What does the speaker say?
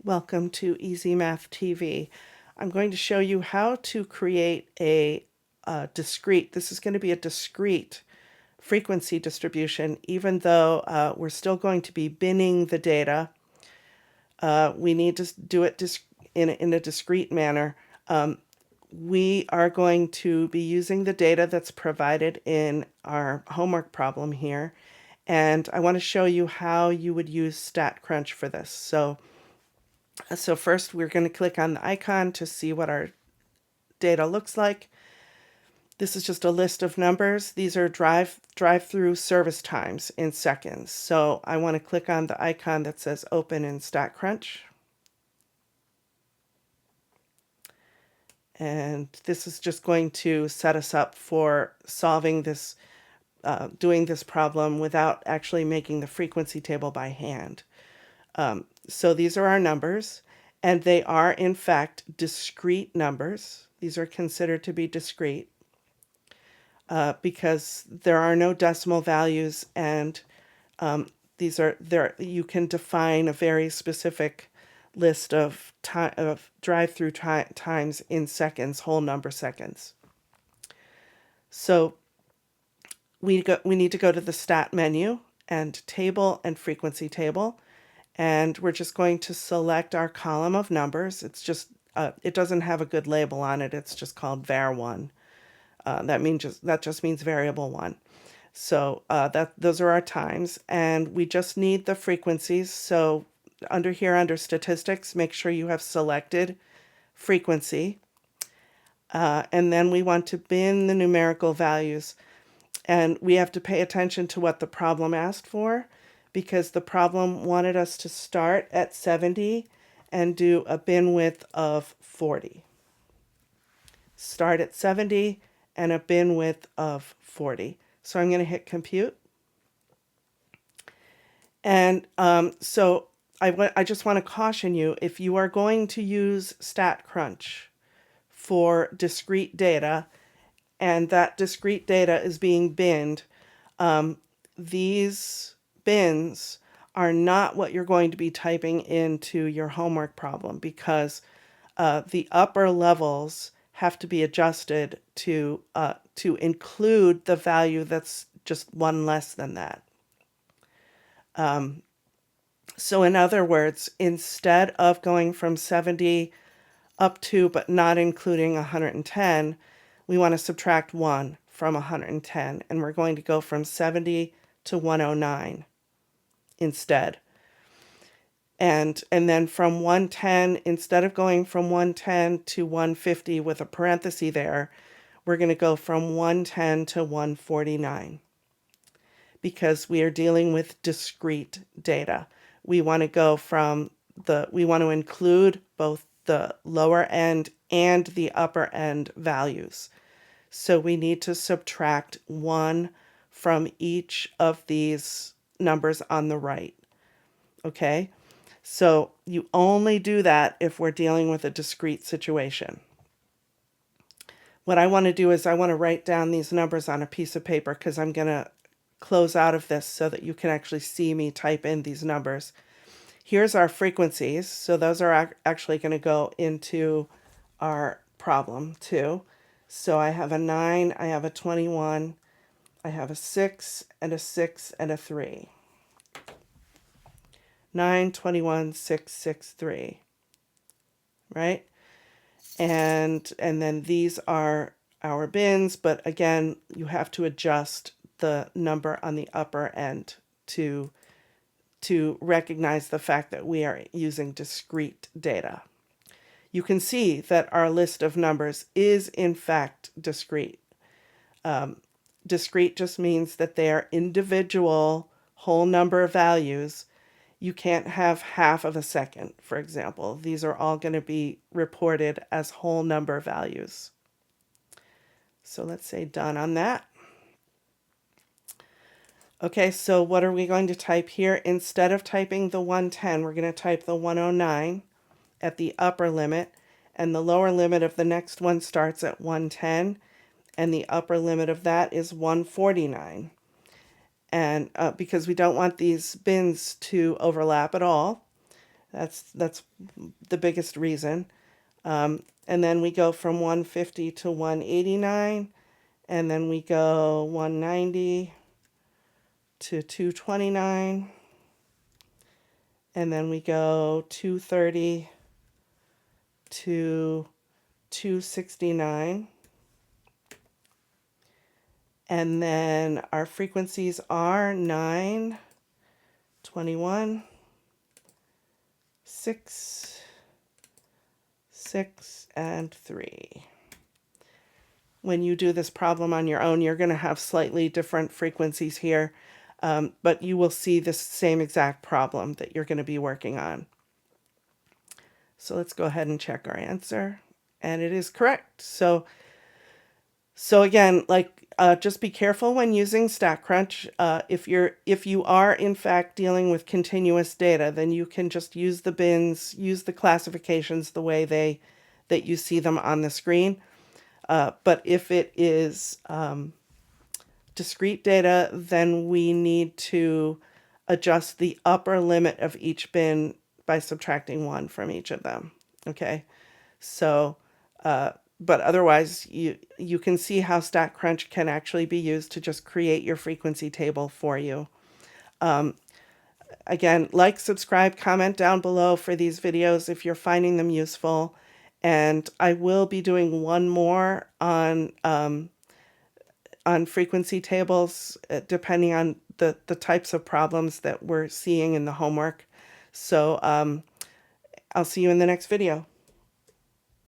Welcome to Easy Math TV. I'm going to show you how to create a discrete. This is going to be a discrete frequency distribution, even though we're still going to be binning the data. We need to do it in a discrete manner. We are going to be using the data that's provided in our homework problem here, and I want to show you how you would use StatCrunch for this. So first we're going to click on the icon to see what our data looks like. This is just a list of numbers. These are drive-through service times in seconds. So I want to click on the icon that says open in StatCrunch. And this is just going to set us up for solving this, doing this problem without actually making the frequency table by hand. So these are our numbers, and they are in fact discrete numbers. These are considered to be discrete because there are no decimal values, and these are there. You can define a very specific list of drive-through times in seconds, whole number seconds. So we need to go to the stat menu and table and frequency table. And we're just going to select our column of numbers. It's just, it doesn't have a good label on it. It's just called var1. That just means variable 1. So those are our times, and we just need the frequencies. So under statistics, make sure you have selected frequency. And then we want to bin the numerical values. And we have to pay attention to what the problem asked for, because the problem wanted us to start at 70 and do a bin width of 40. Start at 70 and a bin width of 40. So I'm going to hit compute. And so I just want to caution you, if you are going to use StatCrunch for discrete data, and that discrete data is being binned, these bins are not what you're going to be typing into your homework problem, because the upper levels have to be adjusted to include the value that's just one less than that. So in other words, instead of going from 70 up to but not including 110, we want to subtract 1 from 110, and we're going to go from 70 to 109 instead. And then from 110, instead of going from 110 to 150 with a parenthesis there, we're going to go from 110 to 149, because we are dealing with discrete data. We want to go from we want to include both the lower end and the upper end values. So we need to subtract 1 from each of these numbers on the right. Okay? So you only do that if we're dealing with a discrete situation. What I want to do is I want to write down these numbers on a piece of paper, because I'm going to close out of this so that you can actually see me type in these numbers. Here's our frequencies. So those are actually going to go into our problem too. So I have a 9, I have a 21, I have a 6, and a 6, and a 3. 9, 21, 6, 6, 3. Right? And then these are our bins, but again, you have to adjust the number on the upper end to recognize the fact that we are using discrete data. You can see that our list of numbers is in fact discrete. Discrete just means that they are individual whole number values. You can't have half of a second, for example. These are all going to be reported as whole number values. So let's say done on that. Okay, so what are we going to type here? Instead of typing the 110, we're going to type the 109 at the upper limit, and the lower limit of the next one starts at 110, and the upper limit of that is 149. And because we don't want these bins to overlap at all, That's the biggest reason. And then we go from 150 to 189, and then we go 190 to 229, and then we go 230 to 269. And then our frequencies are 9, 21, 6, 6, and 3. When you do this problem on your own, you're going to have slightly different frequencies here, but you will see this same exact problem that you're going to be working on. So let's go ahead and check our answer, and it is correct. So again, just be careful when using StatCrunch. If you are in fact dealing with continuous data, then you can just use the bins, use the classifications the way that you see them on the screen. But if it is discrete data, then we need to adjust the upper limit of each bin by subtracting 1 from each of them. Okay, so but otherwise you can see how StatCrunch can actually be used to just create your frequency table for you. Again, like, subscribe, comment down below for these videos if you're finding them useful. And I will be doing one more on frequency tables, depending on the types of problems that we're seeing in the homework. So I'll see you in the next video.